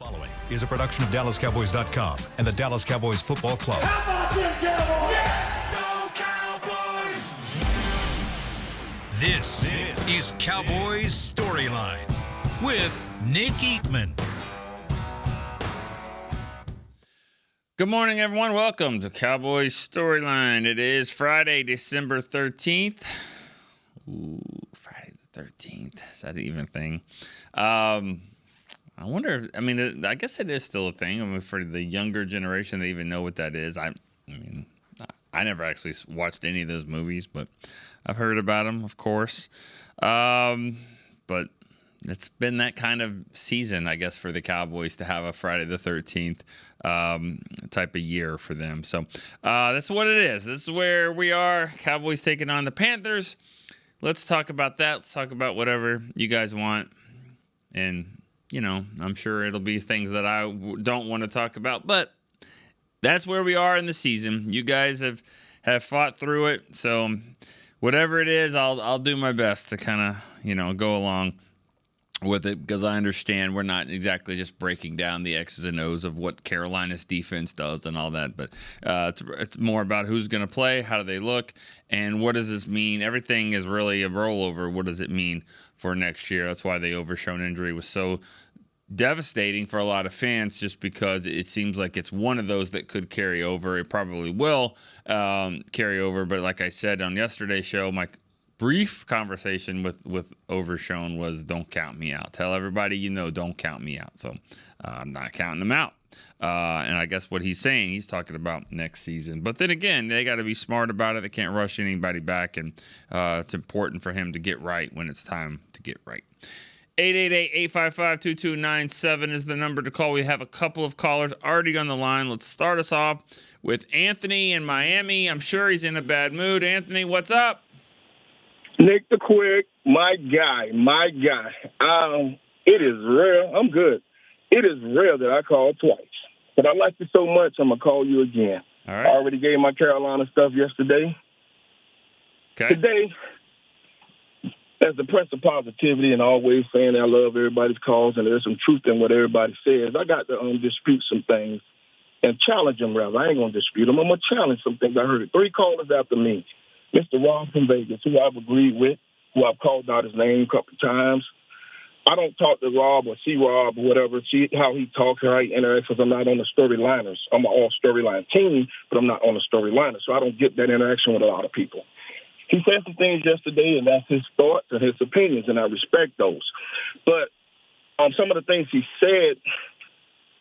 Following is a production of DallasCowboys.com and the Dallas Cowboys Football Club. How about them Cowboys? Yeah! Go Cowboys! This is Cowboys StoryLine with Nick Eatman. Good morning, everyone. Welcome to Cowboys StoryLine. It is Friday, December 13th. Ooh, Friday the 13th. Is that even a thing? I wonder, I guess it is still a thing. For the younger generation, they even know what that is. I never actually watched any of those movies, but I've heard about them, of course. But it's been that kind of season, I guess, for the Cowboys to have a Friday the 13th type of year for them. So that's what it is. This is where we are. Cowboys taking on the Panthers. Let's talk about that. Let's talk about whatever you guys want. And I'm sure it'll be things that I don't want to talk about, but that's where we are in the season. You guys have fought through it, so whatever it is, I'll do my best to kind of go along with it, because I understand we're not exactly just breaking down the X's and O's of what Carolina's defense does and all that, but it's more about who's going to play, how do they look, and what does this mean. Everything is really a rollover. What does it mean for next year? That's why the Overshown injury was so devastating for a lot of fans, just because it seems like it's one of those that could carry over. It probably will carry over, but like I said on yesterday's show, my brief conversation with Overshown was, don't count me out. Tell everybody don't count me out. So I'm not counting them out. And I guess what he's saying, he's talking about next season. But then again, they got to be smart about it. They can't rush anybody back, and it's important for him to get right when it's time to get right. 888-855-2297 is the number to call. We have a couple of callers already on the line. Let's start us off with Anthony in Miami. I'm sure he's in a bad mood. Anthony, what's up? Nick the Quick, my guy. It is rare. I'm good. It is rare that I call twice. But I like you so much, I'm going to call you again. All right. I already gave my Carolina stuff yesterday. Okay. Today, as the prince of positivity and always saying I love everybody's calls and there's some truth in what everybody says, I got to dispute some things and challenge them, rather. I ain't going to dispute them. I'm going to challenge some things. I heard it. 3 callers after me. Mr. Rob from Vegas, who I've agreed with, who I've called out his name a couple of times. I don't talk to Rob or see Rob or whatever, see how he talks or how he interacts, because I'm not on the Storyliners. I'm an all-Storyline team, but I'm not on the Storyliner, so I don't get that interaction with a lot of people. He said some things yesterday, and that's his thoughts and his opinions, and I respect those. But some of the things he said,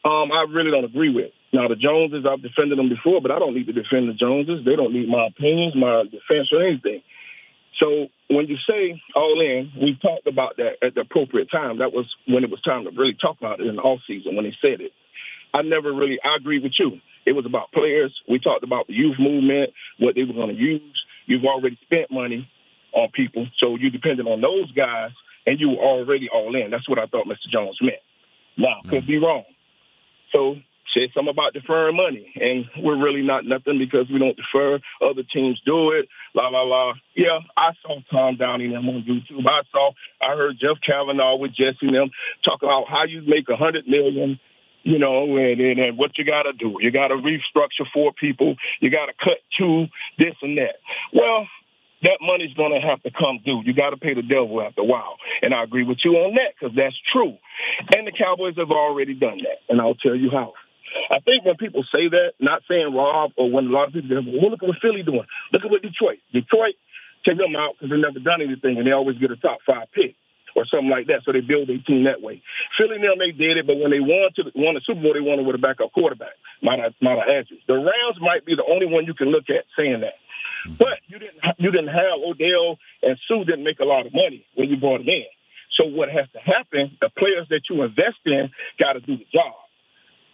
I really don't agree with. Now, the Joneses, I've defended them before, but I don't need to defend the Joneses. They don't need my opinions, my defense, or anything. So when you say all in, we talked about that at the appropriate time. That was when it was time to really talk about it in the offseason when he said it. I agree with you. It was about players. We talked about the youth movement, what they were going to use. You've already spent money on people, so you depended on those guys, and you were already all in. That's what I thought Mr. Jones meant. Now, could be wrong. So said something about deferring money, and we're really not nothing because we don't defer. Other teams do it, la. Yeah, I saw Tom Downey and them on YouTube. I heard Jeff Kavanaugh with Jesse and them talk about how you make $100 million, and what you got to do. You got to restructure 4 people. You got to cut 2, this and that. Well, that money's going to have to come due. You got to pay the devil after a while. And I agree with you on that, because that's true. And the Cowboys have already done that, and I'll tell you how. I think when people say that, not saying Rob, or when a lot of people say, well, look at what Philly doing. Look at what Detroit. Take them out because they've never done anything, and they always get a top 5 pick or something like that, so they build their team that way. Philly, they did it, but when they won the Super Bowl, they won it with a backup quarterback. Might I add you. The Rams might be the only one you can look at saying that. But you didn't have Odell, and Sue didn't make a lot of money when you brought them in. So what has to happen, the players that you invest in got to do the job.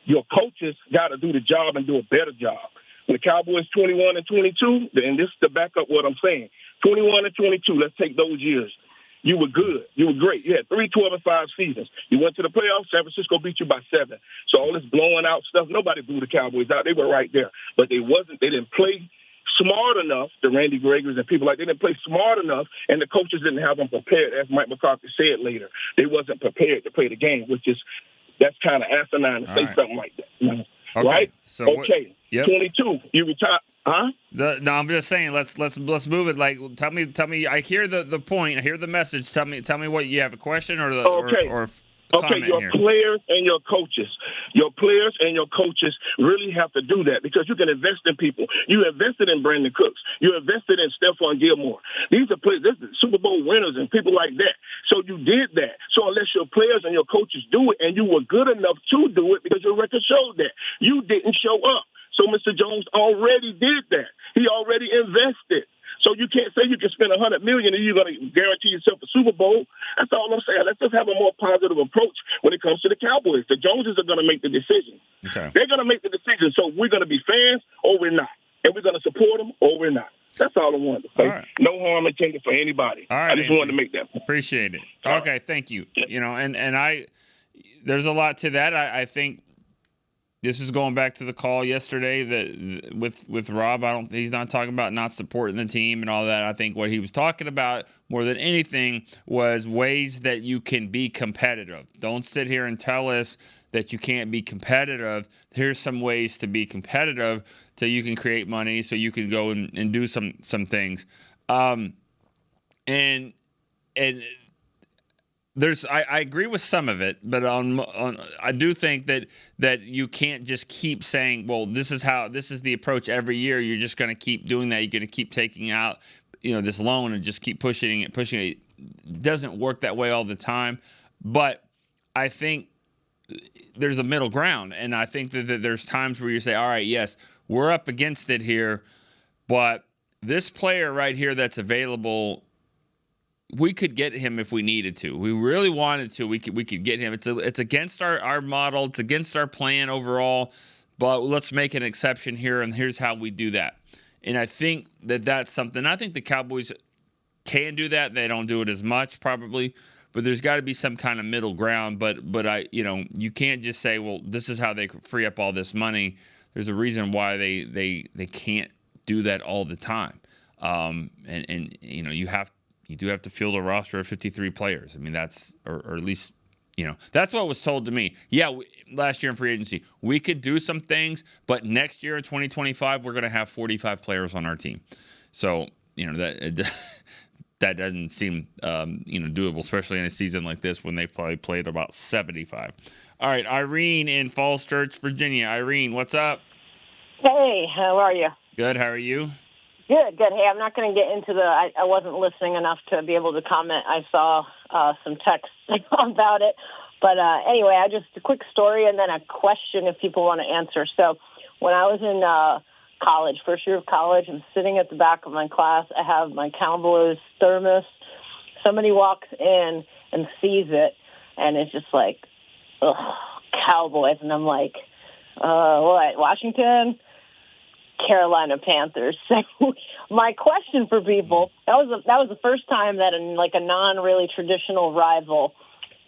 Your coaches got to do the job and do a better job. When the Cowboys 21 and 22, and this is to back up what I'm saying, 21 and 22, let's take those years. You were good. You were great. You had 3 12-5 seasons. You went to the playoffs. San Francisco beat you by 7. So all this blowing out stuff, nobody blew the Cowboys out. They were right there. But they didn't play smart enough, the Randy Gregors and people like they didn't play smart enough, and the coaches didn't have them prepared, as Mike McCarthy said later. They wasn't prepared to play the game, which is That's kind of asinine to say something like that. Okay. Right? So okay. 22. You retire. Huh? No, I'm just saying. Let's move it. Like, tell me. I hear the point. I hear the message. Tell me what you have, a question or or comment your here. players and your coaches. Your players and your coaches really have to do that because you can invest in people. You invested in Brandon Cooks. You invested in Stephon Gilmore. These are players, this is Super Bowl winners and people like that. So you did that. So unless your players and your coaches do it, and you were good enough to do it because your record showed that, you didn't show up. So Mr. Jones already did that. He already invested. So you can't say you can spend $100 million and you're going to guarantee yourself a Super Bowl. That's all I'm saying. Let's just have a more positive approach when it comes to the Cowboys. The Joneses are going to make the decision. Okay. They're going to make the decision. So we're going to be fans or we're not, and we're going to support them or we're not. That's all I wanted to say. Right. No harm intended for anybody. All right, I just wanted to make that point. Appreciate it. Okay, thank you. You know, and there's a lot to that. I think. This is going back to the call yesterday that with Rob. He's not talking about not supporting the team and all that. I think what he was talking about more than anything was ways that you can be competitive. Don't sit here and tell us that you can't be competitive. Here's some ways to be competitive so you can create money, so you can go and do some things. And I agree with some of it, but I do think that you can't just keep saying, well, this is the approach every year. You're just going to keep doing that. You're going to keep taking out, this loan and just keep pushing it. It doesn't work that way all the time, but I think there's a middle ground, and I think that there's times where you say, all right, yes, we're up against it here, but this player right here that's available, we could get him if we needed to. We really wanted to. We could get him. It's against our model. It's against our plan overall. But let's make an exception here, and here's how we do that. And I think that's something. I think the Cowboys can do that. They don't do it as much probably, but there's got to be some kind of middle ground. But you can't just say, well, this is how they free up all this money. There's a reason why they can't do that all the time. You do have to field a roster of 53 players. I mean, that's, or at least, that's what was told to me. Yeah, last year in free agency, we could do some things, but next year in 2025, we're going to have 45 players on our team. So, that doesn't seem, doable, especially in a season like this when they've probably played about 75. All right, Irene in Falls Church, Virginia. Irene, what's up? Hey, how are you? Good, how are you? Good. Hey, I'm not going to get into I wasn't listening enough to be able to comment. I saw some text about it. But anyway, just a quick story and then a question if people want to answer. So when I was in college, first year of college, I'm sitting at the back of my class. I have my Cowboys thermos. Somebody walks in and sees it, and it's just like, ugh, Cowboys. And I'm like, what, Washington? Carolina Panthers. So my question for people, that was the first time that a non-really traditional rival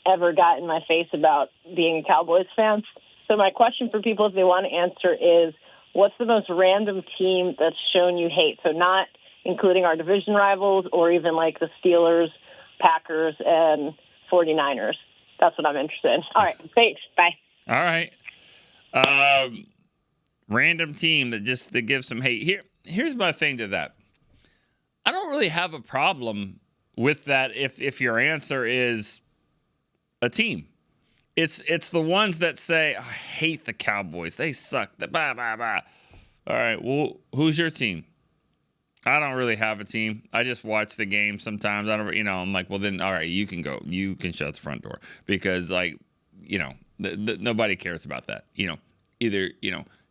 ever got in my face about being a Cowboys fan. So my question for people, if they want to answer, is what's the most random team that's shown you hate? So not including our division rivals or even like the Steelers, Packers, and 49ers. That's what I'm interested in. All right. Thanks. Bye. All right. Random team that gives some hate. Here's my thing to that. I don't really have a problem with that if your answer is a team. It's the ones that say, I hate the Cowboys. They suck. Blah, blah, blah. All right, well, who's your team? I don't really have a team. I just watch the game sometimes. I'm like, well, then, all right, you can go. You can shut the front door because, nobody cares about that. Either,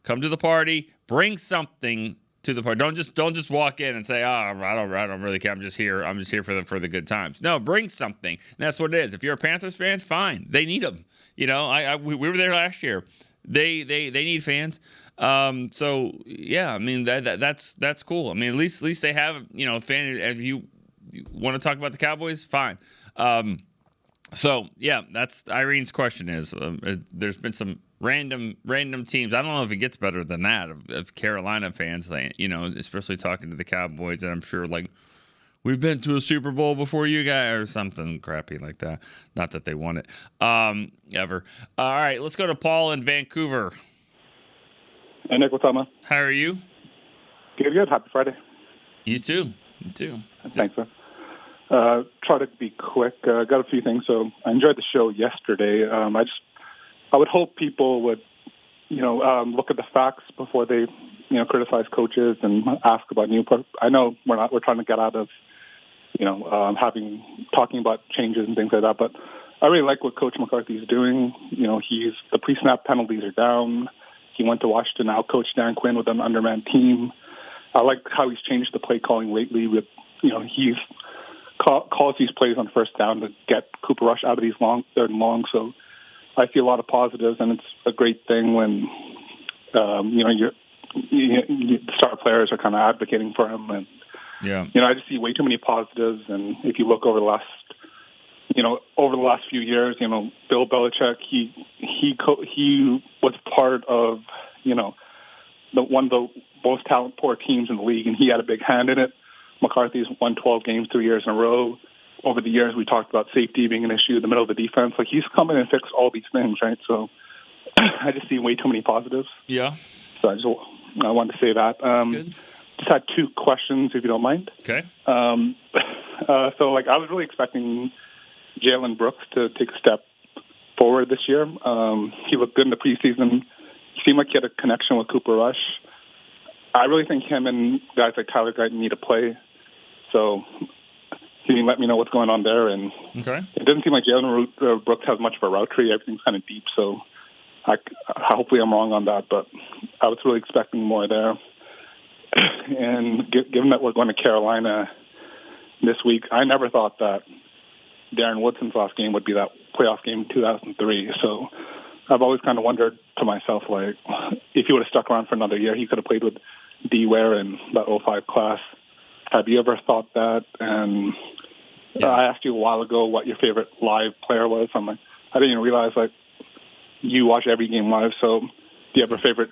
come to the party, bring something to the party. Don't just walk in and say, I don't really care. I'm just here for the good times. No, bring something. And that's what it is. If you're a Panthers fan, fine. They need them. We were there last year. They need fans. So yeah, I mean that's cool. I mean, at least they have a fan. If you want to talk about the Cowboys, fine. So yeah, that's Irene's question is there's been some random teams. I don't know if it gets better than that of Carolina fans, especially talking to the Cowboys, and I'm sure we've been to a Super Bowl before you guys, or something crappy like that. Not that they won it ever. All right, let's go to Paul in Vancouver. Hey, Nick, what's up, man? How are you? Good. Happy Friday. You too. Thanks, man. Try to be quick. Got a few things. So I enjoyed the show yesterday. I would hope people would, look at the facts before they, criticize coaches and ask about new. I know we're trying to get out of, talking about changes and things like that. But I really like what Coach McCarthy's doing. The pre-snap penalties are down. He went to Washington, now Coach Dan Quinn with an undermanned team. I like how he's changed the play calling lately. With he's calls these plays on first down to get Cooper Rush out of these third and long. So I see a lot of positives, and it's a great thing when the star players are kind of advocating for him. And I just see way too many positives. And if you look over the last few years, Bill Belichick, he was part of one of the most talent-poor teams in the league, and he had a big hand in it. McCarthy's won 12 games 3 years in a row. Over the years, we talked about safety being an issue in the middle of the defense. Like, he's come in and fixed all these things, right? So I just see way too many positives. Yeah. So I wanted to say that. Good. Just had two questions, if you don't mind. Okay. I was really expecting Jalen Brooks to take a step forward this year. He looked good in the preseason. He seemed like he had a connection with Cooper Rush. I really think him and guys like Tyler Guyton need to play. So can you let me know what's going on there? And It doesn't seem like Jalen Brooks has much of a route tree. Everything's kind of deep. So hopefully I'm wrong on that, but I was really expecting more there. And given that we're going to Carolina this week, I never thought that Darren Woodson's last game would be that playoff game in 2003. So I've always kind of wondered to myself, like, if he would have stuck around for another year, he could have played with D. Ware in that 05 class. Have you ever thought that? And I asked you a while ago what your favorite live player was. I'm like, I didn't even realize, like, you watch every game live. So do you have a favorite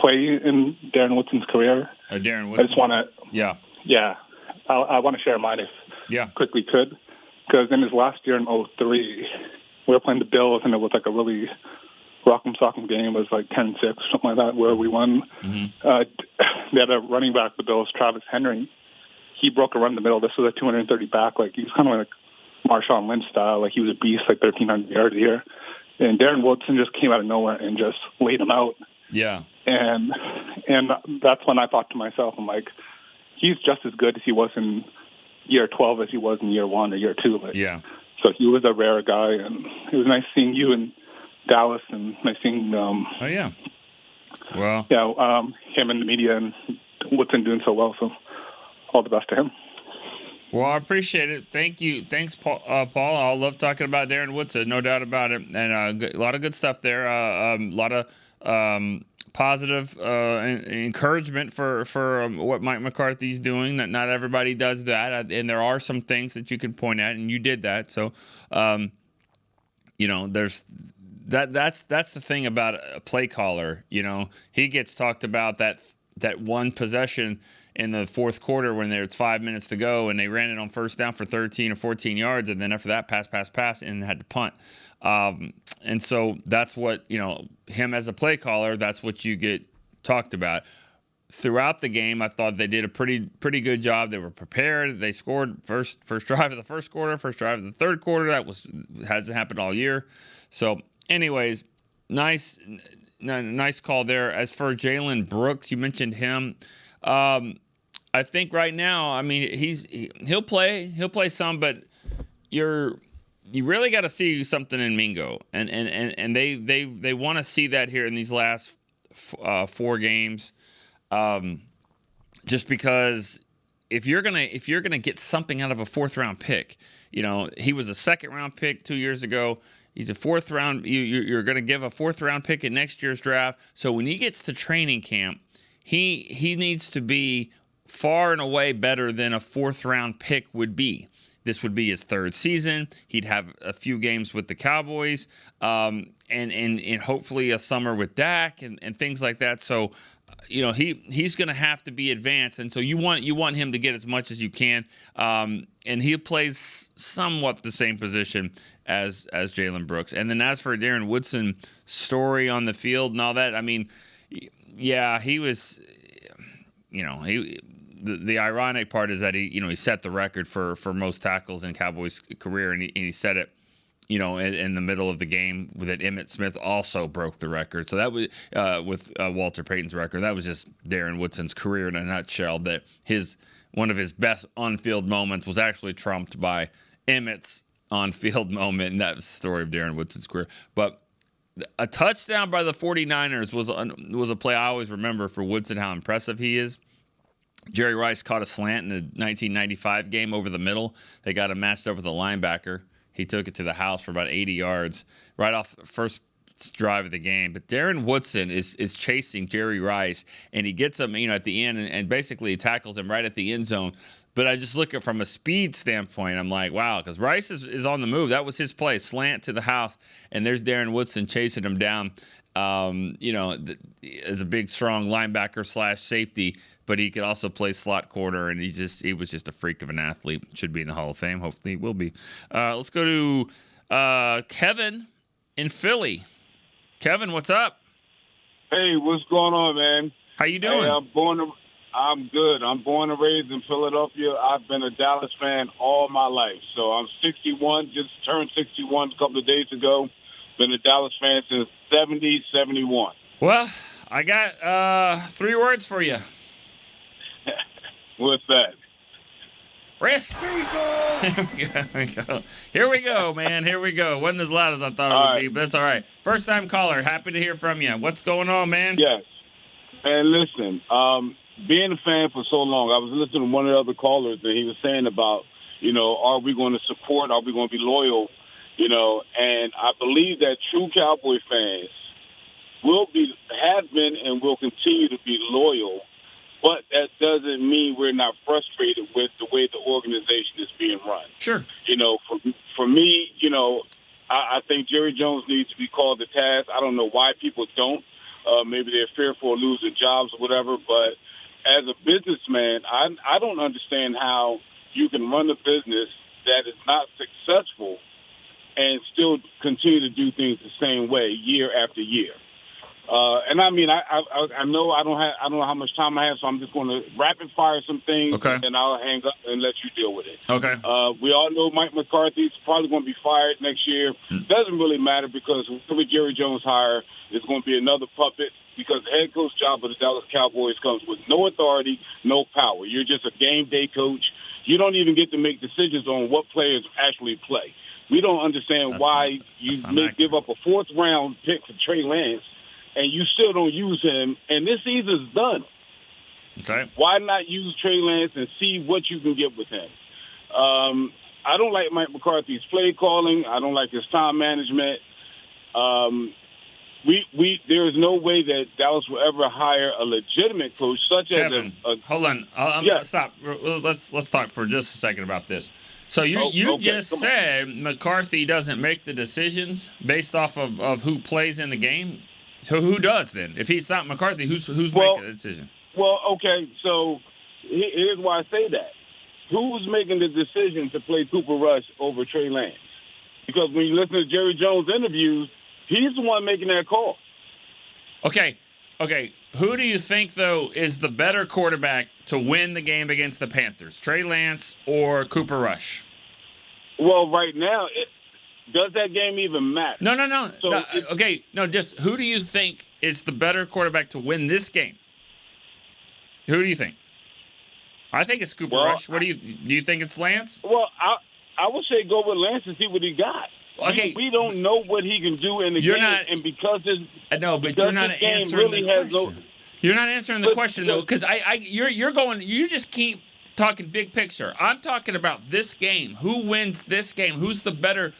play in Darren Woodson's career? Darren Woodson. I just want to... Yeah. I want to share mine if quickly could. Because in his last year in 03, we were playing the Bills, and it was like a really rock'em sock'em game. It was like 10-6, something like that, where we won. Mm-hmm. They had a running back, the Bills, Travis Henry. He broke a run in the middle. This was a 230 back. Like, he was kind of like Marshawn Lynch style. Like, he was a beast, like 1,300 yards a year. And Darren Woodson just came out of nowhere and just laid him out. Yeah. And that's when I thought to myself, I'm like, he's just as good as he was in year 12 as he was in year 1 or year 2. Like, so he was a rare guy, and it was nice seeing you in Dallas, and nice seeing him in the media, and Woodson doing so well. So all the best to him. Well, I appreciate it. Thank you. Thanks, Paul. I love talking about Darren Woodson, no doubt about it. And a lot of good stuff there. A lot of positive encouragement for what Mike McCarthy's doing. That not everybody does that, and there are some things that you can point at, and you did that. So, there's that's the thing about a play caller. He gets talked about that one possession in the fourth quarter when it's 5 minutes to go, and they ran it on first down for 13 or 14 yards, and then after that, pass, and had to punt. And so that's what, him as a play caller, that's what you get talked about. Throughout the game, I thought they did a pretty good job. They were prepared. They scored first drive of the first quarter, first drive of the third quarter. That hasn't happened all year. So anyways, nice call there. As for Jalen Brooks, you mentioned him. I think right now, I mean, he'll play some, but you really got to see something in Mingo, and they want to see that here in these last 4 games, just because if you're gonna get something out of a 4th round pick, he was a 2nd round pick 2 years ago. He's a 4th round. You're gonna give a 4th round pick in next year's draft. So when he gets to training camp, he needs to be far and away better than a 4th round pick would be. This would be his 3rd season. He'd have a few games with the Cowboys, and hopefully a summer with Dak and things like that. So he's going to have to be advanced, and so you want him to get as much as you can. And he plays somewhat the same position as Jalen Brooks. And then as for Darren Woodson story on the field and all that, I mean, yeah, he was, the ironic part is that he set the record for most tackles in Cowboys career, and he set it, in the middle of the game that Emmitt Smith also broke the record. So that was with Walter Payton's record. That was just Darren Woodson's career in a nutshell. That one of his best on-field moments was actually trumped by Emmitt's on-field moment, and that was the story of Darren Woodson's career. But a touchdown by the 49ers was a play I always remember for Woodson, how impressive he is. Jerry Rice caught a slant in the 1995 game over the middle. They got him matched up with a linebacker. He took it to the house for about 80 yards right off the first drive of the game. But Darren Woodson is chasing Jerry Rice, and he gets him, at the end, and basically he tackles him right at the end zone. But I just look at it from a speed standpoint. I'm like, wow, because Rice is on the move. That was his play, slant to the house, and there's Darren Woodson chasing him down. As a big, strong linebacker / safety, but he could also play slot corner, and he was just a freak of an athlete. Should be in the Hall of Fame. Hopefully he will be. Let's go to Kevin in Philly. Kevin, what's up? Hey, what's going on, man? How you doing? Hey, I'm good. I'm born and raised in Philadelphia. I've been a Dallas fan all my life. So I'm 61, just turned 61 a couple of days ago. Been a Dallas fan since 71. Well, I got 3 words for you. What's that? Risk. Here we go, man. Here we go. Wasn't as loud as I thought it would be, but that's all right. First time caller. Happy to hear from you. What's going on, man? Yes. And listen, being a fan for so long, I was listening to one of the other callers, and he was saying about, are we going to support? Are we going to be loyal? And I believe that true Cowboy fans have been and will continue to be loyal, but that doesn't mean we're not frustrated with the way the organization is being run. Sure. For me, I think Jerry Jones needs to be called to task. I don't know why people don't. Maybe they're fearful of losing jobs or whatever, but as a businessman, I don't understand how you can run a business that is not successful and still continue to do things the same way year after year. And I mean, I know I don't know how much time I have, so I'm just going to rapid fire some things, okay, and I'll hang up and let you deal with it. Okay. We all know Mike McCarthy's probably going to be fired next year. Doesn't really matter because whoever Jerry Jones hire is going to be another puppet, because the head coach job of the Dallas Cowboys comes with no authority, no power. You're just a game day coach. You don't even get to make decisions on what players actually play. We don't understand why you give up a 4th round pick for Trey Lance and you still don't use him, and this season's done. Okay. Why not use Trey Lance and see what you can get with him? I don't like Mike McCarthy's play calling. I don't like his time management. There is no way that Dallas will ever hire a legitimate coach such Kevin, as hold on. Stop. Let's talk for just a second about this. So you just said McCarthy doesn't make the decisions based off of who plays in the game. So who does then? If he's not McCarthy, who's making the decision? Well, okay. So here's why I say that. Who's making the decision to play Cooper Rush over Trey Lance? Because when you listen to Jerry Jones' interviews, he's the one making that call. Okay. Who do you think, though, is the better quarterback to win the game against the Panthers? Trey Lance or Cooper Rush? Well, right now, does that game even matter? No. Just who do you think is the better quarterback to win this game? Who do you think? I think it's Cooper Rush. What do you think it's Lance? Well, I would say go with Lance and see what he got. Okay, we don't know what he can do in the game, and because this, you're not answering the question. You're not answering the question though, because you just keep talking big picture. I'm talking about this game. Who wins this game? Who's the better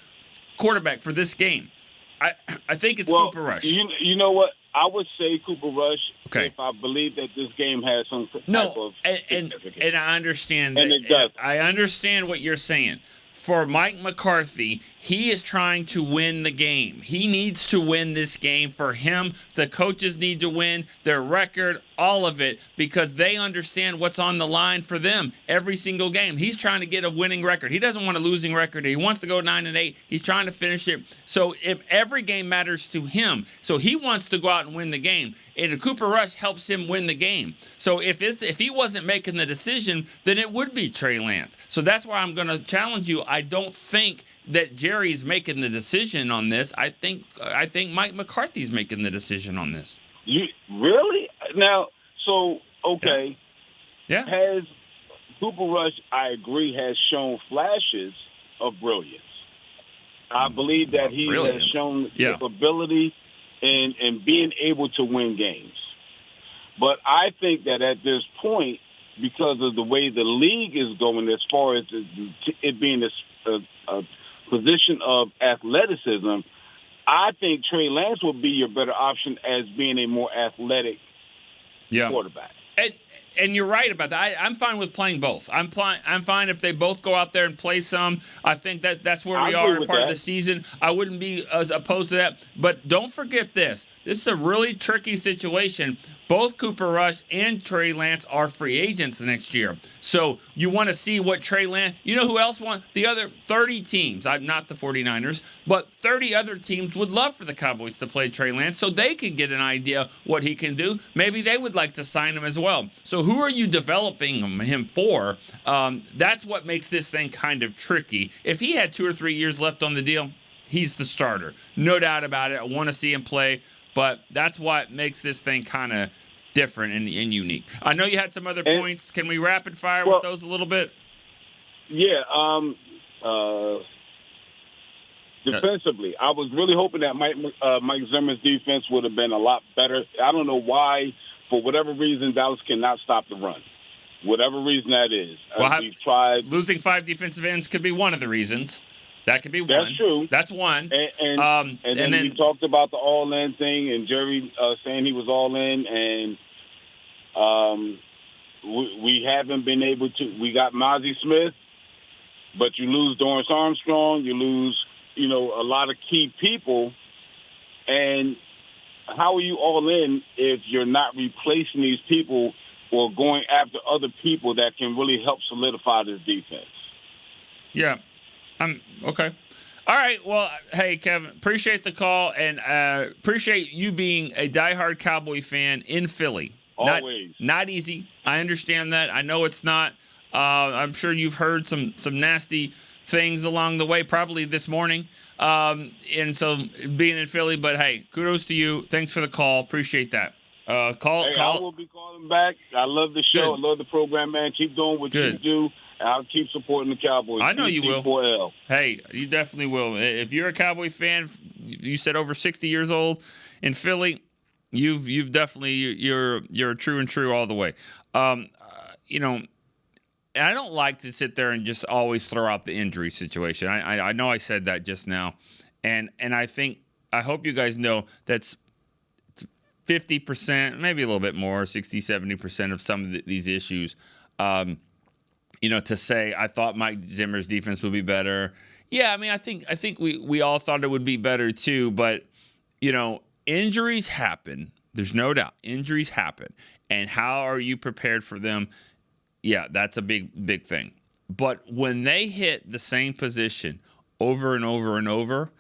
quarterback for this game? I think it's Cooper Rush. You know what? I would say Cooper Rush. Okay. If I believe that this game has some type of significance. And I understand that. And it does. I understand what you're saying. For Mike McCarthy, he is trying to win the game. He needs to win this game. For him, the coaches need to win. Their record all of it because they understand what's on the line for them every single game. He's trying to get a winning record. He doesn't want a losing record. He wants to go 9-8. He's trying to finish it. So if every game matters to him, so he wants to go out and win the game. And Cooper Rush helps him win the game. So if he wasn't making the decision, then it would be Trey Lance. So that's why I'm going to challenge you. I don't think that Jerry's making the decision on this. I think Mike McCarthy's making the decision on this. You really? Now, so, okay. Yeah. Has Cooper Rush, I agree, has shown flashes of brilliance. I believe that he has shown capability in being able to win games. But I think that at this point, because of the way the league is going as far as it being a position of athleticism, I think Trey Lance would be your better option as being a more athletic quarterback. And you're right about that. I'm fine with playing both. I'm fine if they both go out there and play some. I think that's where we are part of the season. I wouldn't be as opposed to that. But don't forget this. This is a really tricky situation. Both Cooper Rush and Trey Lance are free agents next year. So you want to see what Trey Lance – you know who else wants – the other 30 teams, not the 49ers, but 30 other teams would love for the Cowboys to play Trey Lance so they can get an idea what he can do. Maybe they would like to sign him as well. So who are you developing him for? That's what makes this thing kind of tricky. If he had 2 or 3 years left on the deal, he's the starter. No doubt about it. I want to see him play. But that's what makes this thing kind of different and unique. I know you had some other points. Can we rapid fire with those a little bit? Yeah. Defensively, I was really hoping that Mike Zimmer's defense would have been a lot better. I don't know why, for whatever reason, Dallas cannot stop the run. Whatever reason that is. We've tried. Losing 5 defensive ends could be one of the reasons. That could be one. That's true. That's one. And then we talked about the all-in thing, and Jerry saying he was all-in, and we haven't been able to. We got Mozzie Smith, but you lose Dorrance Armstrong, you lose, a lot of key people, and how are you all-in if you're not replacing these people or going after other people that can really help solidify this defense? Yeah. Okay. All right. Well, hey, Kevin, appreciate the call and appreciate you being a diehard Cowboy fan in Philly. Always. Not easy. I understand that. I know it's not. I'm sure you've heard some nasty things along the way, probably this morning. And so being in Philly, but hey, kudos to you. Thanks for the call. Appreciate that. I will be calling back. I love the show. Good. I love the program, man. Keep doing what you do. I'll keep supporting the Cowboys. I know you will. PC4L. Hey, you definitely will. If you're a Cowboy fan, you said over 60 years old in Philly, you've definitely you're true and true all the way. And I don't like to sit there and just always throw out the injury situation. I know I said that just now, and I hope you guys know that's 50%, maybe a little bit more, 60, 70% of some of these issues. To say I thought Mike Zimmer's defense would be better. Yeah, I mean, I think we all thought it would be better too, but injuries happen. There's no doubt. Injuries happen. And how are you prepared for them? Yeah, that's a big thing. But when they hit the same position over and over and over,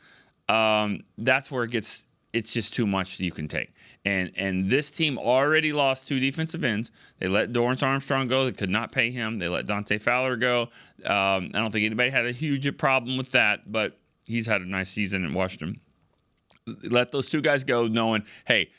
that's where it's just too much you can take. And this team already lost 2 defensive ends. They let Dorrance Armstrong go. They could not pay him. They let Dante Fowler go. I don't think anybody had a huge problem with that, but he's had a nice season in Washington. Let those 2 guys go knowing, hey,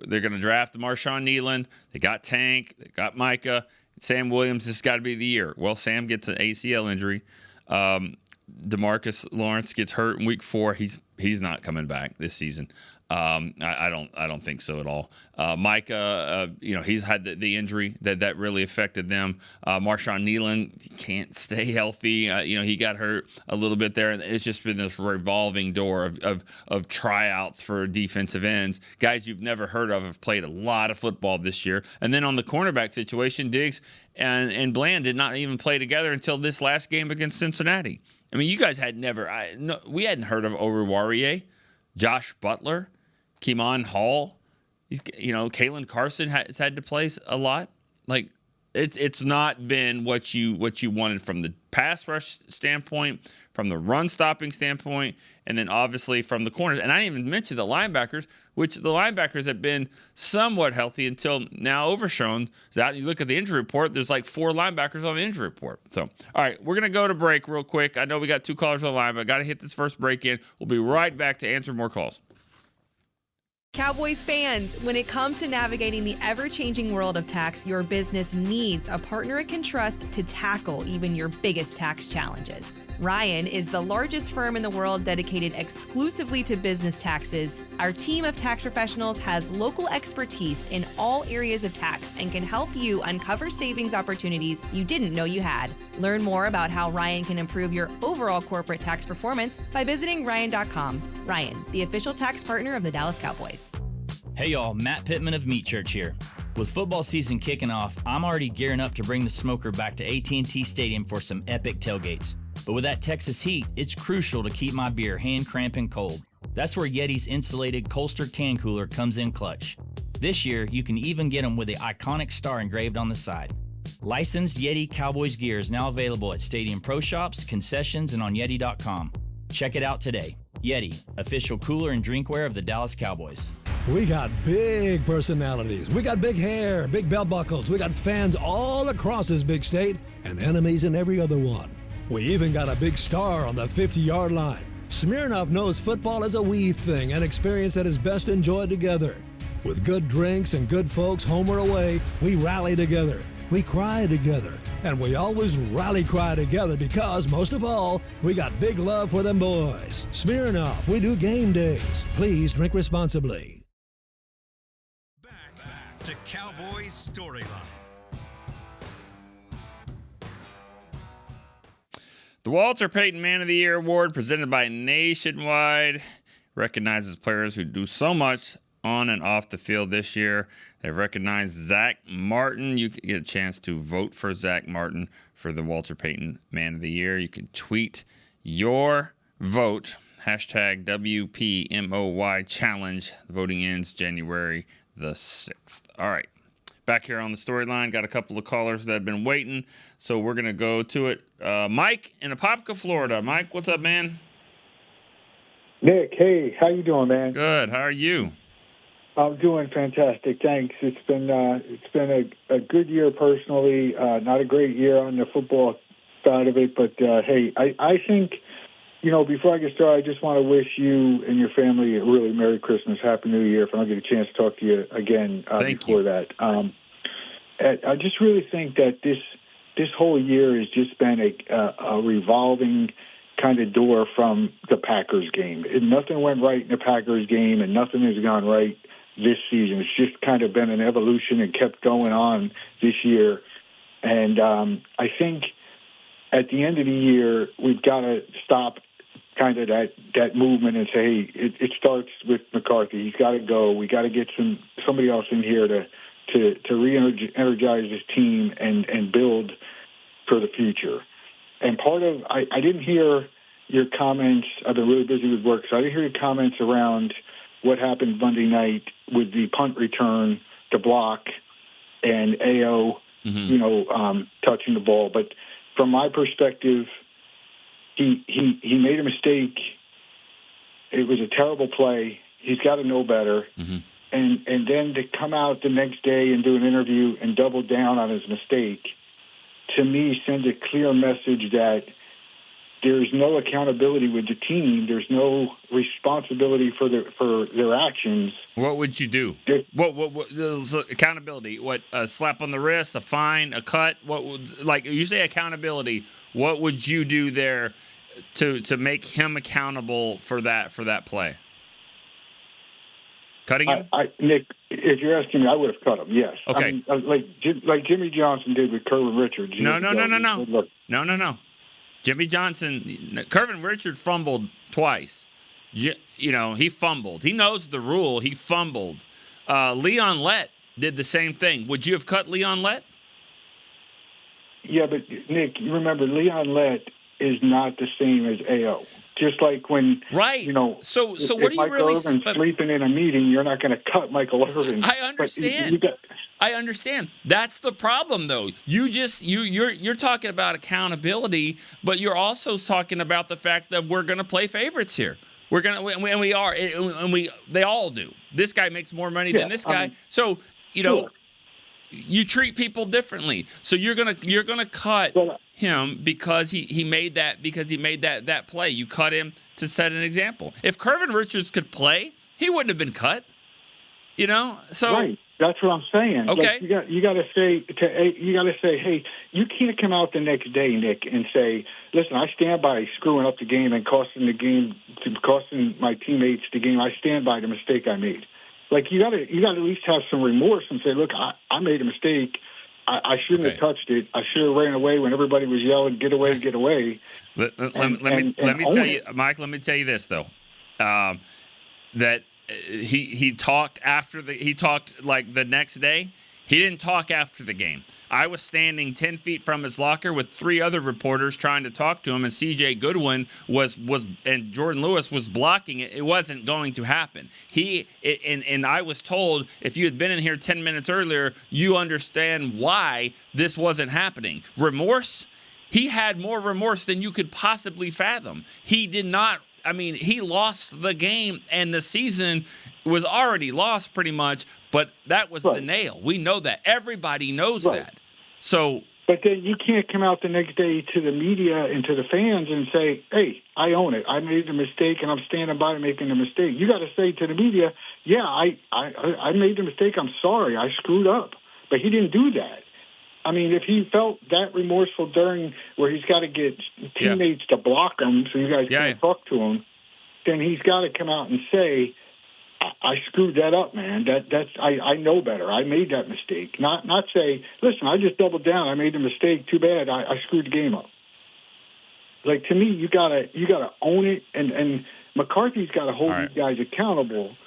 they're going to draft Marshawn Nealon. They got Tank. They got Micah. Sam Williams has got to be the year. Well, Sam gets an ACL injury. DeMarcus Lawrence gets hurt in week 4. He's not coming back this season. I don't think so at all. Micah, he's had the injury that really affected them. Marshawn Nealon can't stay healthy. He got hurt a little bit there, and it's just been this revolving door of tryouts for defensive ends. Guys you've never heard of have played a lot of football this year. And then on the cornerback situation, Diggs and Bland did not even play together until this last game against Cincinnati. I mean, you guys had we hadn't heard of Oruwariye, Josh Butler, Keemon Hall, Kalen Carson has had to play a lot. Like it's not been what you wanted from the pass rush standpoint, from the run stopping standpoint, and then obviously from the corners. And I didn't even mention the linebackers, which the linebackers have been somewhat healthy until now. Overshown is out. You look at the injury report, there's like 4 linebackers on the injury report. So, all right, we're going to go to break real quick. I know we got 2 callers on the line, but I got to hit this first break in. We'll be right back to answer more calls. Cowboys fans, when it comes to navigating the ever-changing world of tax, your business needs a partner it can trust to tackle even your biggest tax challenges. Ryan is the largest firm in the world dedicated exclusively to business taxes. Our team of tax professionals has local expertise in all areas of tax and can help you uncover savings opportunities you didn't know you had. Learn more about how Ryan can improve your overall corporate tax performance by visiting Ryan.com. Ryan, the official tax partner of the Dallas Cowboys. Hey y'all, Matt Pittman of Meat Church here. With football season kicking off, I'm already gearing up to bring the smoker back to AT&T Stadium for some epic tailgates. But with that Texas heat, it's crucial to keep my beer hand cramping cold. That's where Yeti's insulated Colster can cooler comes in clutch. This year, you can even get them with the iconic star engraved on the side. Licensed Yeti Cowboys gear is now available at Stadium Pro Shops, concessions, and on Yeti.com. Check it out today. Yeti, official cooler and drinkware of the Dallas Cowboys. We got big personalities. We got big hair, big belt buckles. We got fans all across this big state and enemies in every other one. We even got a big star on the 50-yard line. Smirnoff knows football is a we thing, an experience that is best enjoyed together. With good drinks and good folks home or away, we rally together. We cry together. And we always rally cry together because, most of all, we got big love for them boys. Smirnoff, we do game days. Please drink responsibly. Back to Cowboys Storyline. The Walter Payton Man of the Year Award, presented by Nationwide, recognizes players who do so much on and off the field this year. They've recognized Zach Martin. You can get a chance to vote for Zach Martin for the Walter Payton Man of the Year. You can tweet your vote, hashtag WPMOY challenge. The voting ends January the 6th. All right. Back here on the Storyline, got a couple of callers that have been waiting, so we're going to go to it. Mike in Apopka, Florida. Mike, what's up, man? Nick, hey, how you doing, man? Good. How are you? I'm doing fantastic, thanks. It's been a good year personally, not a great year on the football side of it, but hey, I think, before I get started, I just want to wish you and your family a really Merry Christmas, Happy New Year, if I don't get a chance to talk to you again before that. I just really think that this whole year has just been a revolving kind of door from the Packers game. Nothing went right in the Packers game, and nothing has gone right this season. It's just kind of been an evolution and kept going on this year. And I think at the end of the year, we've got to stop kind of that movement and say, hey, it starts with McCarthy. He's got to go. We got to get somebody else in here to re-energize this team and build for the future. And I didn't hear your comments. I've been really busy with work, so I didn't hear your comments around what happened Monday night with the punt return, the block, and AO, touching the ball. But from my perspective, he made a mistake. It was a terrible play. He's got to know better. Mm-hmm. And then to come out the next day and do an interview and double down on his mistake, to me, sends a clear message that there's no accountability with the team. There's no responsibility for their actions. What would you do? What accountability? What, a slap on the wrist, a fine, a cut? What would, like you say accountability? What would you do there to make him accountable for that play? Cutting him? Nick, if you're asking me, I would have cut him. Yes. Okay. I mean, like Jimmy Johnson did with Kerwin Richards. No. Jimmy Johnson, Kerwin Richards fumbled twice. He fumbled. He knows the rule. He fumbled. Leon Lett did the same thing. Would you have cut Leon Lett? Yeah, but Nick, you remember Leon Lett is not the same as AO. Just like when, right. So what if are you Michael really saying? Irvin's sleeping in a meeting, you're not going to cut Michael Irvin. I understand. I understand. That's the problem, though. You're talking about accountability, but you're also talking about the fact that we're going to play favorites here. We're gonna, and we are, and they all do. This guy makes more money than this guy, so you treat people differently. So you're gonna cut him because he made that play. You cut him to set an example. If Curvin Richards could play, he wouldn't have been cut. So right. That's what I'm saying. Okay, like you got to say, hey, you can't come out the next day, Nick, and say, listen, I stand by screwing up the game and costing my teammates the game. I stand by the mistake I made. Like you got to at least have some remorse and say, look, I made a mistake. I shouldn't have touched it. I should have ran away when everybody was yelling, "Get away, get away." Let me tell you, Mike. Let me tell you this though, that. He talked like the next day. He didn't talk after the game. I was standing 10 feet from his locker with 3 other reporters trying to talk to him, and C.J. Goodwin and Jordan Lewis was blocking it. It wasn't going to happen. And I was told, if you had been in here 10 minutes earlier, you understand why this wasn't happening. Remorse? He had more remorse than you could possibly fathom. He did not. I mean, he lost the game, and the season was already lost pretty much, but that was the nail. We know that. Everybody knows that. So, but then you can't come out the next day to the media and to the fans and say, hey, I own it. I made a mistake, and I'm standing by making the mistake. You got to say to the media, yeah, I made the mistake. I'm sorry. I screwed up. But he didn't do that. I mean, if he felt that remorseful during where he's got to get teammates to block him so you guys can't talk to him, then he's got to come out and say, I screwed that up, man. I know better. I made that mistake. Not say, listen, I just doubled down. I made a mistake. Too bad. I screwed the game up. Like, to me, you gotta own it, and McCarthy's got to hold these guys accountable.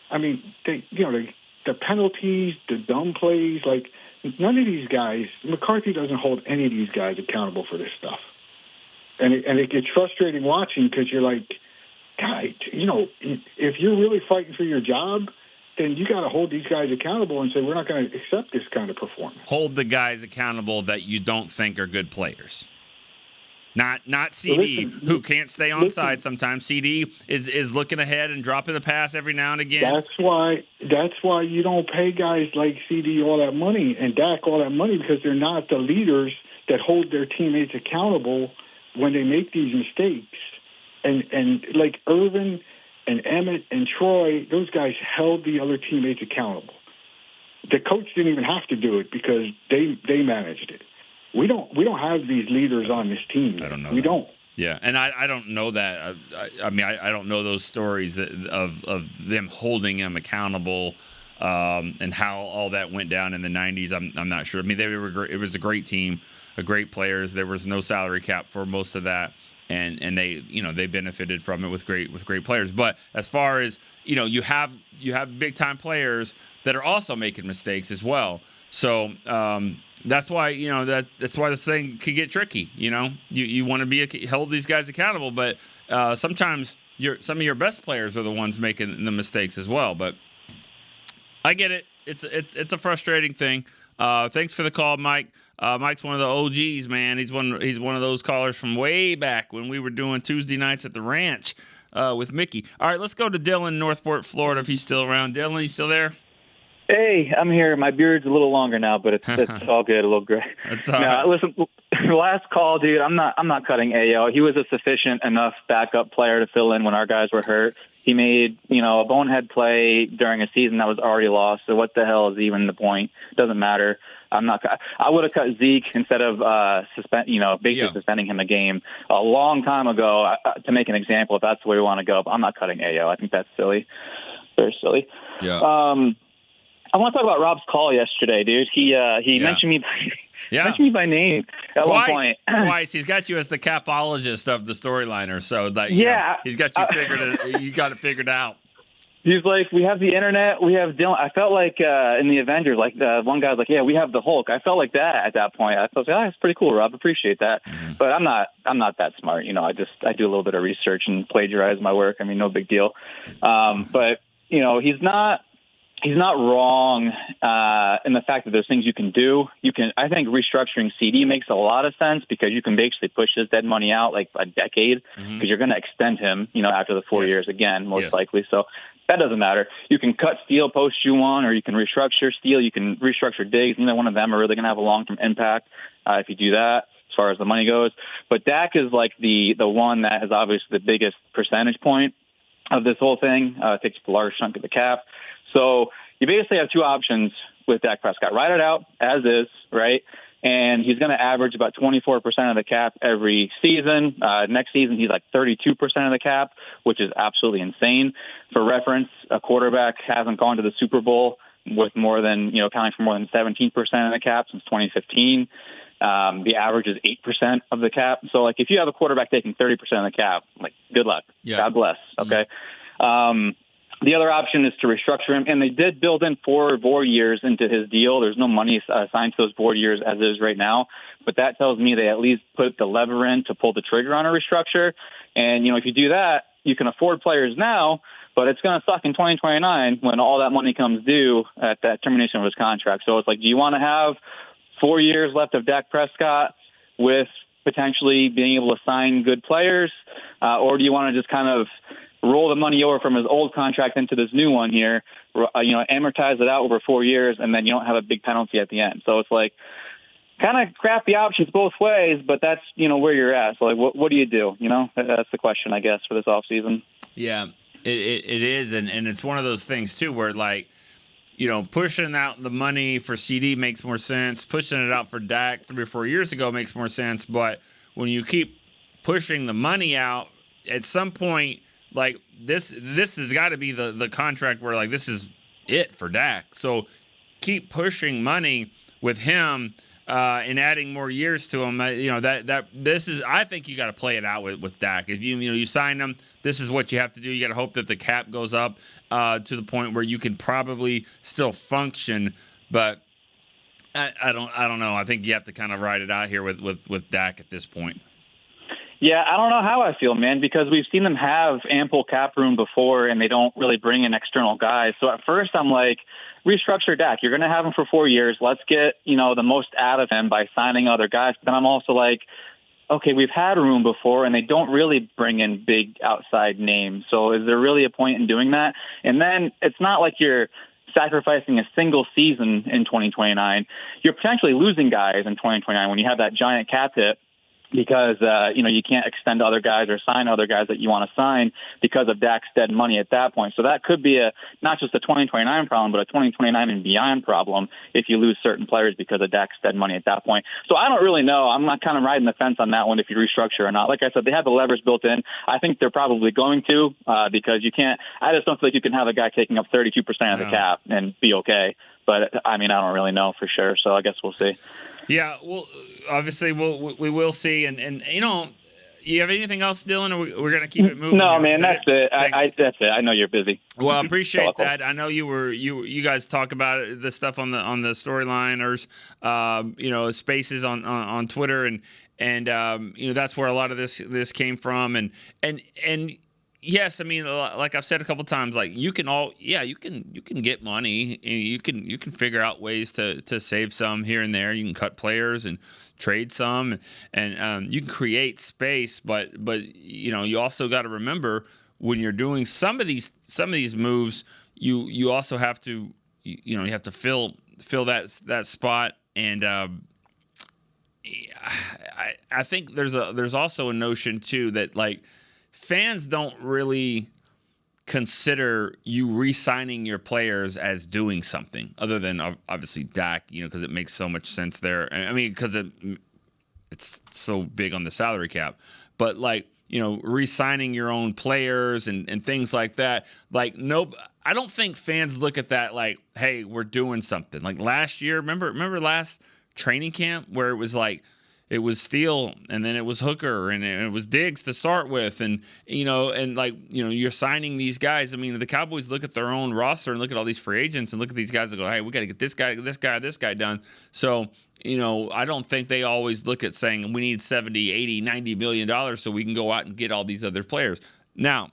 I mean, the penalties, the dumb plays, like. None of these guys, McCarthy doesn't hold any of these guys accountable for this stuff. And it gets frustrating watching because you're like, God, if you're really fighting for your job, then you got to hold these guys accountable and say, we're not going to accept this kind of performance. Hold the guys accountable that you don't think are good players. Not CD, who can't stay on side sometimes. CD is looking ahead and dropping the pass every now and again. That's why you don't pay guys like CD all that money and Dak all that money, because they're not the leaders that hold their teammates accountable when they make these mistakes. And like Irvin and Emmett and Troy, those guys held the other teammates accountable. The coach didn't even have to do it because they managed it. We don't have these leaders on this team. I don't know. We don't. Yeah, and I don't know that. I mean, I don't know those stories of them holding him accountable and how all that went down in the 90s. I'm not sure. I mean, they were great. It was a great team, great players. There was no salary cap for most of that, and they they benefited from it with great players. But as far as you have big time players that are also making mistakes as well. So. That's why that's why this thing could get tricky. You want to hold these guys accountable, but sometimes some of your best players are the ones making the mistakes as well. But I get it. It's a frustrating thing. Thanks for the call, Mike. Mike's one of the OGs, man. He's one of those callers from way back when we were doing Tuesday nights at the ranch with Mickey. All right, let's go to Dylan, Northport, Florida, if he's still around. Dylan, you still there? Hey, I'm here. My beard's a little longer now, but it's all good. A little gray. It's all right. Listen, last call, dude. I'm not cutting AO. He was a sufficient enough backup player to fill in when our guys were hurt. He made a bonehead play during a season that was already lost. So what the hell is even the point? Doesn't matter. I would have cut Zeke instead of basically suspending him a game a long time ago to make an example. If that's the way we want to go, but I'm not cutting AO. I think that's silly. Very silly. Yeah. I want to talk about Rob's call yesterday, dude. He mentioned me mentioned me by name at one point. Twice. He's got you as the capologist of the StoryLiner, so that he's got you figured. You got it figured out. He's like, we have the internet, we have Dylan. I felt like in the Avengers, like the one guy's like, yeah, we have the Hulk. I felt like that at that point. I thought, that's pretty cool, Rob. Appreciate that. But I'm not that smart. I do a little bit of research and plagiarize my work. I mean, no big deal. But he's not wrong in the fact that there's things you can do. I think restructuring CD makes a lot of sense because you can basically push his dead money out like a decade because you're going to extend him, after the 4 years again, most likely. So that doesn't matter. You can cut Steele post Q1, or you can restructure Steele. You can restructure Diggs. Neither one of them are really going to have a long-term impact if you do that as far as the money goes. But Dak is like the one that is obviously the biggest percentage point of this whole thing. It takes a large chunk of the cap. So you basically have two options with Dak Prescott. Ride it out as is, right? And he's going to average about 24% of the cap every season. Next season, he's like 32% of the cap, which is absolutely insane. For reference, a quarterback hasn't gone to the Super Bowl with more than, counting for more than 17% of the cap since 2015. The average is 8% of the cap. So, like, if you have a quarterback taking 30% of the cap, like, good luck. Yeah. God bless. Okay. The other option is to restructure him, and they did build in 4 board years into his deal. There's no money assigned to those board years as is right now, but that tells me they at least put the lever in to pull the trigger on a restructure. And, if you do that, you can afford players now, but it's going to suck in 2029 when all that money comes due at that termination of his contract. So it's like, do you want to have 4 years left of Dak Prescott with potentially being able to sign good players, or do you want to just kind of roll the money over from his old contract into this new one here, amortize it out over 4 years, and then you don't have a big penalty at the end. So it's like kind of crappy options both ways, but that's, where you're at. So, like, what do you do? That's the question, I guess, for this offseason. Yeah, it is. And it's one of those things, too, where, like, pushing out the money for CD makes more sense. Pushing it out for Dak 3 or 4 years ago makes more sense. But when you keep pushing the money out, at some point, like, this has got to be the contract where, like, this is it for Dak. So keep pushing money with him and adding more years to him. I think you got to play it out with Dak. If you sign him, this is what you have to do. You got to hope that the cap goes up to the point where you can probably still function. But I don't know. I think you have to kind of ride it out here with Dak at this point. Yeah, I don't know how I feel, man, because we've seen them have ample cap room before, and they don't really bring in external guys. So at first I'm like, restructure Dak. You're going to have him for 4 years. Let's get, the most out of him by signing other guys. But then I'm also like, okay, we've had room before, and they don't really bring in big outside names. So is there really a point in doing that? And then it's not like you're sacrificing a single season in 2029. You're potentially losing guys in 2029 when you have that giant cap hit, because, you can't extend other guys or sign other guys that you want to sign because of Dak's dead money at that point. So that could be not just a 2029 problem, but a 2029 and beyond problem if you lose certain players because of Dak's dead money at that point. So I don't really know. I'm not kind of riding the fence on that one if you restructure or not. Like I said, they have the levers built in. I think they're probably going to because you can't – I just don't think you can have a guy taking up 32% of the cap and be okay. But, I mean, I don't really know for sure, so I guess we'll see. Yeah, well, obviously we will see, and you have anything else, Dylan? Or we're gonna keep it moving. No, man, that's it. That's it. I know you're busy. Well, I appreciate that. I know you guys talk about the stuff on the StoryLiners, spaces on Twitter, and that's where a lot of this came from, and yes, I mean, like I've said a couple times, like you can get money, and you can figure out ways to save some here and there. You can cut players and trade some, and you can create space. But you also got to remember when you're doing some of these moves, you also have to you have to fill that spot, and I think there's also a notion too that, like, fans don't really consider you re-signing your players as doing something other than obviously Dak, because it makes so much sense there. I mean, because it's so big on the salary cap. But, like, re-signing your own players and things like that. Like, I don't think fans look at that like, hey, we're doing something. Like last year, remember last training camp where it was like, It was Steele, and then it was Hooker, and it was Diggs to start with. And, you're signing these guys. I mean, the Cowboys look at their own roster and look at all these free agents and look at these guys and go, hey, we got to get this guy done. So, I don't think they always look at saying we need $70, $80, $90 million so we can go out and get all these other players. Now,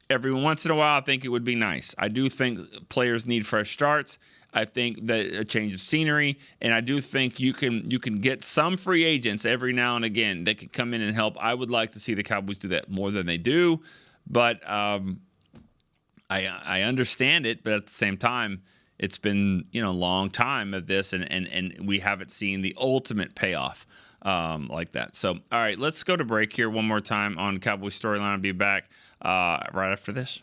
every once in a while, I think it would be nice. I do think players need fresh starts. I think that a change of scenery, and I do think you can get some free agents every now and again that can come in and help. I would like to see the Cowboys do that more than they do, but I understand it. But at the same time, it's been a long time of this, and we haven't seen the ultimate payoff like that. So, all right, let's go to break here one more time on Cowboys Storyline. I'll be back right after this.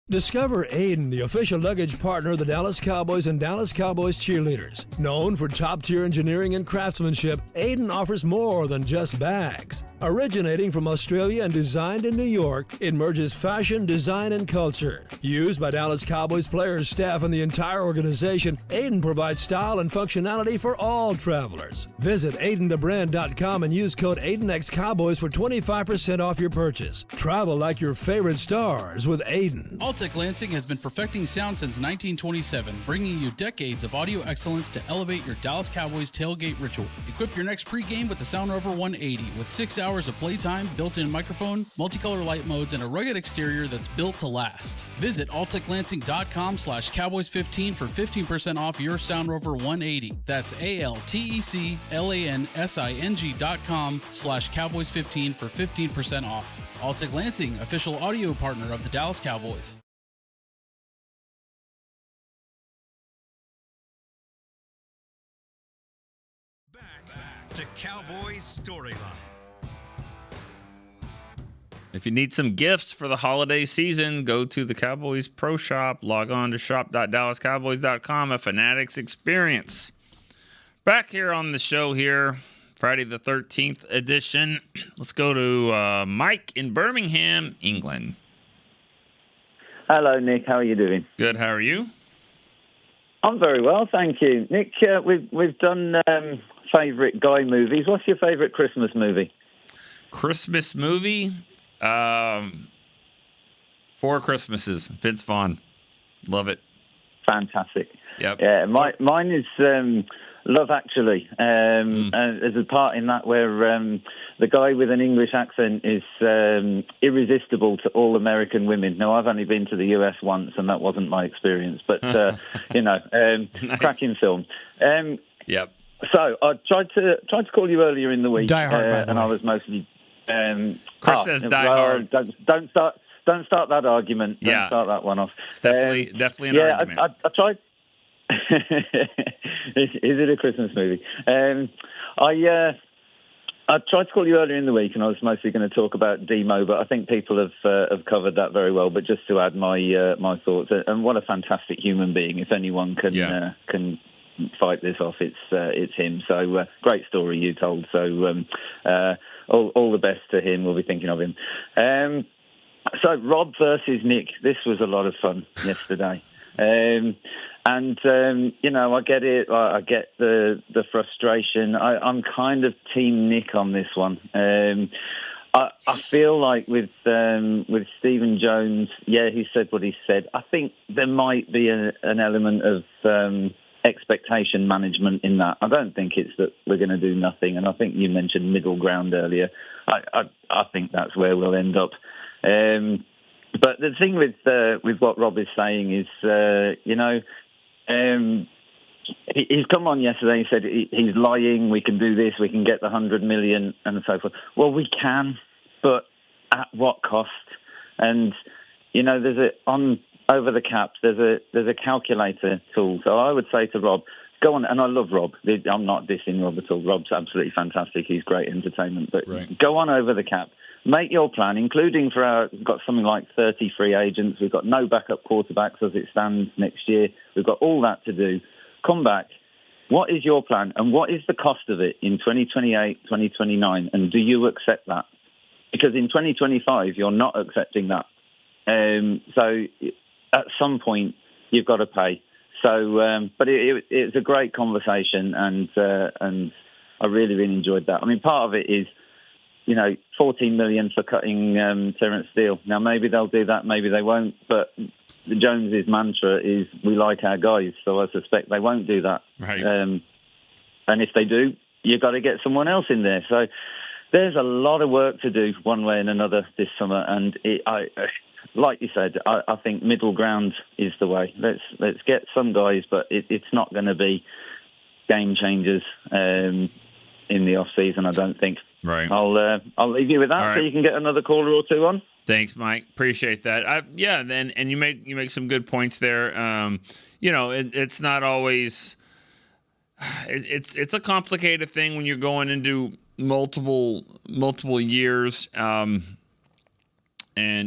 Discover Aiden, the official luggage partner of the Dallas Cowboys and Dallas Cowboys cheerleaders. Known for top-tier engineering and craftsmanship, Aiden offers more than just bags. Originating from Australia and designed in New York, it merges fashion, design, and culture. Used by Dallas Cowboys players, staff, and the entire organization, Aiden provides style and functionality for all travelers. Visit AidenTheBrand.com and use code AidenXCowboys for 25% off your purchase. Travel like your favorite stars with Aiden. Altec Lansing has been perfecting sound since 1927, bringing you decades of audio excellence to elevate your Dallas Cowboys tailgate ritual. Equip your next pregame with the Sound Rover 180 with 6 hours of playtime, built-in microphone, multicolor light modes, and a rugged exterior that's built to last. Visit AltecLansing.com/Cowboys15 for 15% off your Sound Rover 180. That's AltecLansing.com/Cowboys15 for 15% off. Altec Lansing, official audio partner of the Dallas Cowboys. Back to Cowboys Storyline. If you need some gifts for the holiday season, go to the Cowboys Pro Shop. Log on to shop.dallascowboys.com, a Fanatics experience. Back here on the show here, Friday the 13th edition. Let's go to Mike in Birmingham, England. Hello, Nick. How are you doing? Good. How are you? I'm very well, thank you. Nick, we've done favourite guy movies. What's your favourite Christmas movie? Christmas movie? Four Christmases. Vince Vaughn. Love it. Fantastic. Yep. Yeah, mine is Love Actually. There's a part in that where the guy with an English accent is irresistible to all American women. Now, I've only been to the US once, and that wasn't my experience, but, nice. Cracking film. Yep. So I tried to call you earlier in the week, Die Hard, by the and way. I was mostly... Chris says Die Hard. Don't start that argument. Don't start that one off. It's definitely an argument. I tried... Is it a Christmas movie? I tried to call you earlier in the week, and I was mostly going to talk about Demo, but I think people have covered that very well. But just to add my thoughts, and what a fantastic human being! If anyone can fight this off, it's him. So great story you told. So all the best to him. We'll be thinking of him. So Rob versus Nick. This was a lot of fun yesterday. I get it. I get the frustration. I'm kind of Team Nick on this one. I feel like with Stephen Jones, he said what he said. I think there might be an element of expectation management in that. I don't think it's that we're going to do nothing. And I think you mentioned middle ground earlier. I think that's where we'll end up. But the thing with what Rob is saying is, he's come on yesterday and said he's lying, we can do this, we can get the 100 million and so forth. Well, we can, but at what cost? And, there's on over the cap, there's a calculator tool. So I would say to Rob, go on, and I love Rob. I'm not dissing Rob at all. Rob's absolutely fantastic. He's great entertainment. But Go on over the cap. Make your plan, including we've got something like 30 free agents. We've got no backup quarterbacks as it stands next year. We've got all that to do. Come back. What is your plan? And what is the cost of it in 2028, 2029? And do you accept that? Because in 2025, you're not accepting that. So at some point, you've got to pay. So, but it's a great conversation, and I really, really enjoyed that. I mean, part of it is, $14 million for cutting Terence Steele. Now, maybe they'll do that, maybe they won't. But the Joneses' mantra is, we like our guys, so I suspect they won't do that. Right. And if they do, you've got to get someone else in there. So there's a lot of work to do one way and another this summer. And like you said, I think middle ground is the way. Let's get some guys, but it's not going to be game changers in the off season, I don't think. Right. I'll leave you with that, so you can get another caller or two on. Thanks, Mike. Appreciate that. And you make some good points there. It's not always. It's a complicated thing when you're going into multiple years. And I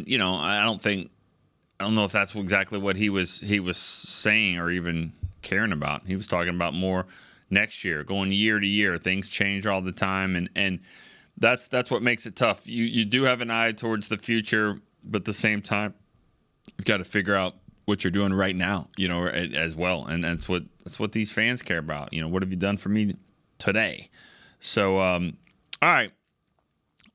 don't know if that's exactly what he was saying or even caring about. He was talking about more next year, going year to year. Things change all the time, and that's what makes it tough. You do have an eye towards the future, but at the same time, you've got to figure out what you're doing right now, as well. And that's what these fans care about. What have you done for me today? So, all right,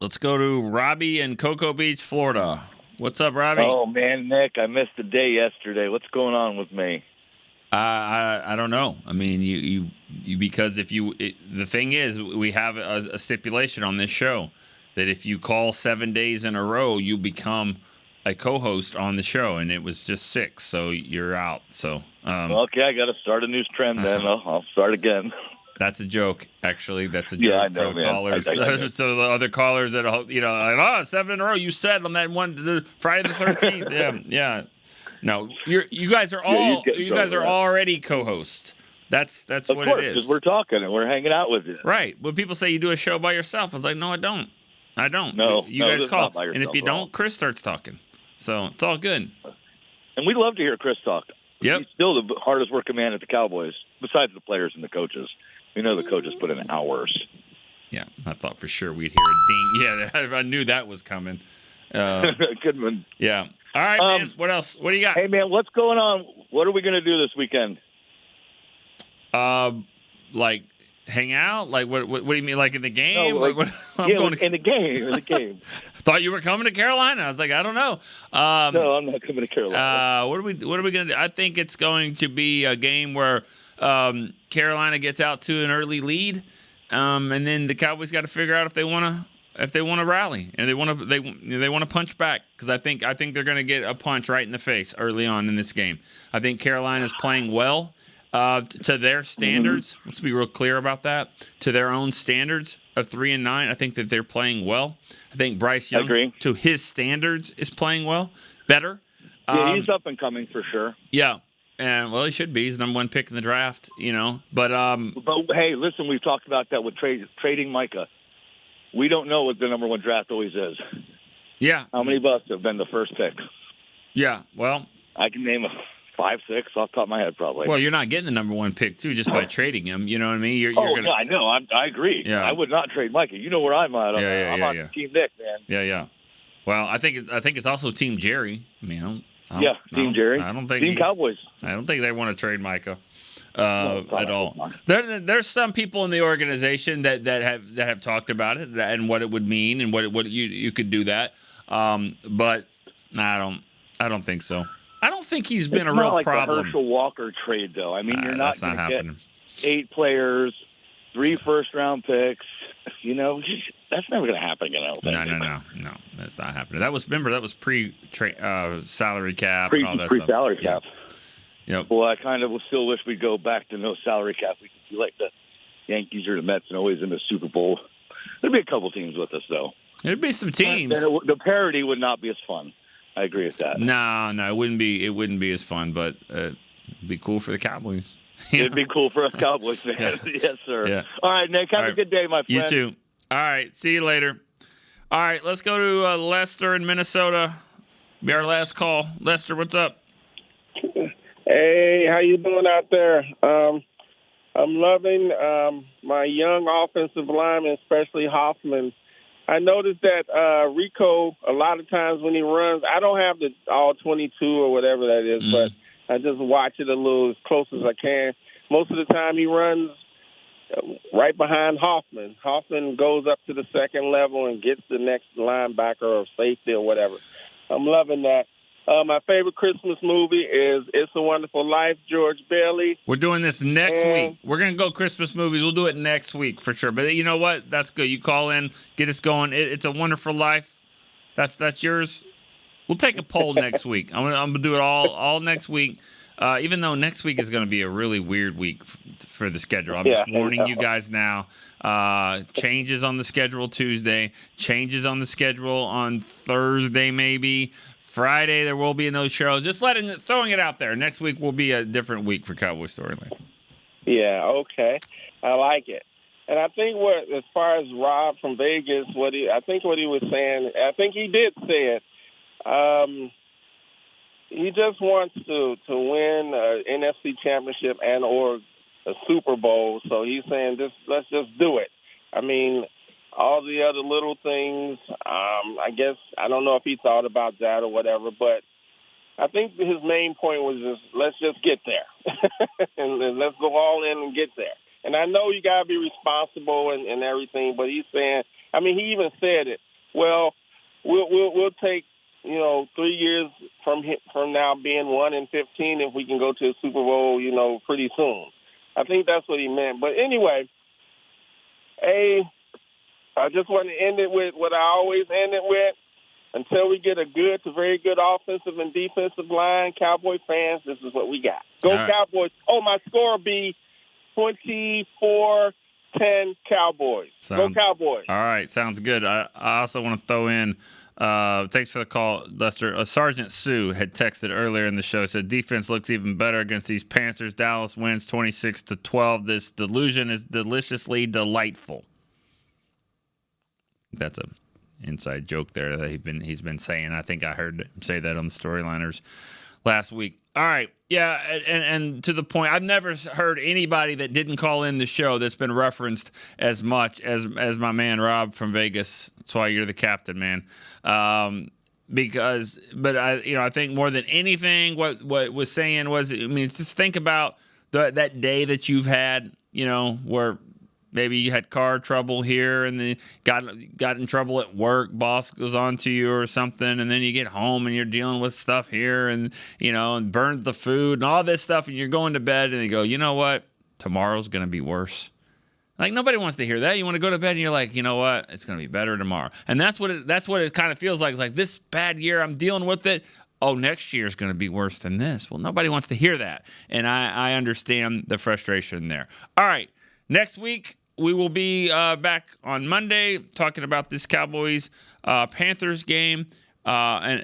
let's go to Robbie in Cocoa Beach, Florida. What's up, Robbie? Oh man, Nick, I missed the day yesterday. What's going on with me? I don't know. I mean, you because the thing is, we have a stipulation on this show that if you call 7 days in a row, you become a co-host on the show, and it was just 6, so you're out. So okay, I got to start a new trend then. I'll start again. That's a joke, actually. That's a joke for the callers. So the other callers that 7 in a row. You said on that one Friday the 13th. Yeah. No, you guys are all already co-hosts. That's what it is. Because we're talking and we're hanging out with you. Right. When people say you do a show by yourself, I was like, no, I don't. No, you guys call, yourself, and if you don't, Chris starts talking. So it's all good. And we love to hear Chris talk. Yep. He's still the hardest working man at the Cowboys, besides the players and the coaches. We know the coaches put in hours. Yeah, I thought for sure we'd hear a ding. Yeah, I knew that was coming. Good one. Yeah. All right, man. What else? What do you got? Hey, man, what's going on? What are we going to do this weekend? Like hang out? Like what do you mean? Like in the game? No, in the game. Thought you were coming to Carolina. I was like, I don't know. No, I'm not coming to Carolina. What are we going to do? I think it's going to be a game where Carolina gets out to an early lead, and then the Cowboys got to figure out if they want to rally and they want to punch back, because I think they're going to get a punch right in the face early on in this game. I think Carolina's playing well to their standards. Mm-hmm. Let's be real clear about that. To their own standards of 3-9, I think that they're playing well. I think Bryce Young, to his standards, is playing well, better. Yeah, he's up and coming for sure. Yeah. And he should be. He's the number 1 pick in the draft, But hey, listen, we've talked about that with trading Micah. We don't know what the number 1 draft always is. Yeah. How many of us have been the first pick? Yeah. Well, I can name 5, 6 off the top of my head, probably. Well, you're not getting the number 1 pick too just by trading him. You know what I mean? No, I know. I agree. Yeah. I would not trade Micah. You know where I'm at. I'm on Team Nick, man. Yeah. Well, I think it's also Team Jerry. I mean, Team Jerry. I don't think Team Cowboys. I don't think they want to trade Micah at all. There's some people in the organization that have talked about it and what it would mean and what you could do that. But I don't think so. I don't think he's been a real like problem. The Herschel Walker trade, though. I mean, you're not going to get 8 players, 3 first-round picks. That's never going to happen again. I don't think. No, that's not happening. That was pre-salary cap and all that stuff. Pre-salary cap. Yep. Well, I kind of still wish we'd go back to no salary cap. We could be like the Yankees or the Mets and always in the Super Bowl. There'd be a couple teams with us, though. There'd be some teams. The parity would not be as fun. I agree with that. No, it wouldn't be. It wouldn't be as fun, but it'd be cool for the Cowboys. It'd be cool for us Cowboys fans. Yeah. Yes, sir. Yeah. All right, Nick. Have a good day, my friend. You too. All right. See you later. All right. Let's go to Lester in Minnesota. Be our last call. Lester, what's up? Hey, how you doing out there? I'm loving my young offensive lineman, especially Hoffman. I noticed that Rico, a lot of times when he runs, I don't have the all 22 or whatever that is, but I just watch it a little as close as I can. Most of the time he runs right behind Hoffman. Hoffman goes up to the second level and gets the next linebacker or safety or whatever. I'm loving that. My favorite Christmas movie is It's a Wonderful Life, George Bailey. We're doing this next week. We're going to go Christmas movies. We'll do it next week for sure. But you know what? That's good. You call in, get us going. It's a Wonderful Life. That's yours. We'll take a poll next week. I'm gonna do it all next week. Even though next week is going to be a really weird week for the schedule. I'm just warning you guys now. Changes on the schedule Tuesday. Changes on the schedule on Thursday maybe. Friday there will be no show. Just throwing it out there. Next week will be a different week for Cowboy Storyline. Yeah, okay. I like it. And I think as far as Rob from Vegas, what he was saying, I think he did say it. He just wants to win an NFC championship and or a Super Bowl. So he's saying, let's just do it. I mean, all the other little things, I guess, I don't know if he thought about that or whatever, but I think his main point was let's just get there. and let's go all in and get there. And I know you got to be responsible and everything, but he's saying, I mean, he even said it. Well, we'll take 3 years from now being 1-15 if we can go to a Super Bowl, pretty soon. I think that's what he meant. But anyway, I just want to end it with what I always end it with. Until we get a good to very good offensive and defensive line, Cowboy fans, this is what we got. Go right. Cowboys. Oh, my score will be 24-10 Cowboys. Go Cowboys. All right, sounds good. I also want to throw in, thanks for the call, Lester. Sergeant Sue had texted earlier in the show, said defense looks even better against these Panthers. Dallas wins 26-12. This delusion is deliciously delightful. That's a inside joke there that he's been saying. I think I heard him say that on the Storyliners last week. All right, yeah, and to the point, I've never heard anybody that didn't call in the show that's been referenced as much as my man Rob from Vegas. That's why you're the captain, man. But I think more than anything, what was saying was, I mean, just think about that day that you've had, where maybe you had car trouble here and then got in trouble at work. Boss goes on to you or something, and then you get home and you're dealing with stuff here and, and burned the food and all this stuff, and you're going to bed and you go, you know what? Tomorrow's going to be worse. Like, nobody wants to hear that. You want to go to bed and you're like, you know what? It's going to be better tomorrow. And that's what it kind of feels like. It's like, this bad year, I'm dealing with it. Oh, next year's going to be worse than this. Well, nobody wants to hear that. And I understand the frustration there. All right. Next week, we will be back on Monday talking about this Cowboys-Panthers game. And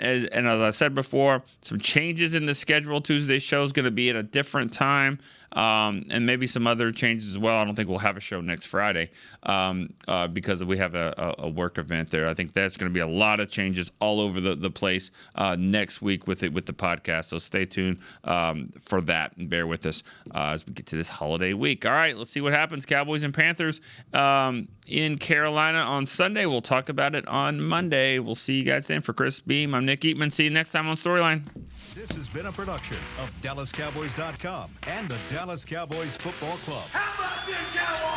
as I said before, some changes in the schedule. Tuesday's show is going to be at a different time. And maybe some other changes as well. I don't think we'll have a show next Friday because we have a work event there. I think that's going to be a lot of changes all over the place next week with the podcast. So stay tuned for that and bear with us as we get to this holiday week. All right, let's see what happens. Cowboys and Panthers in Carolina on Sunday. We'll talk about it on Monday. We'll see you guys then. For Chris Beam, I'm Nick Eatman. See you next time on Storyline. This has been a production of DallasCowboys.com and the Dallas Cowboys Football Club. How about this, Cowboys?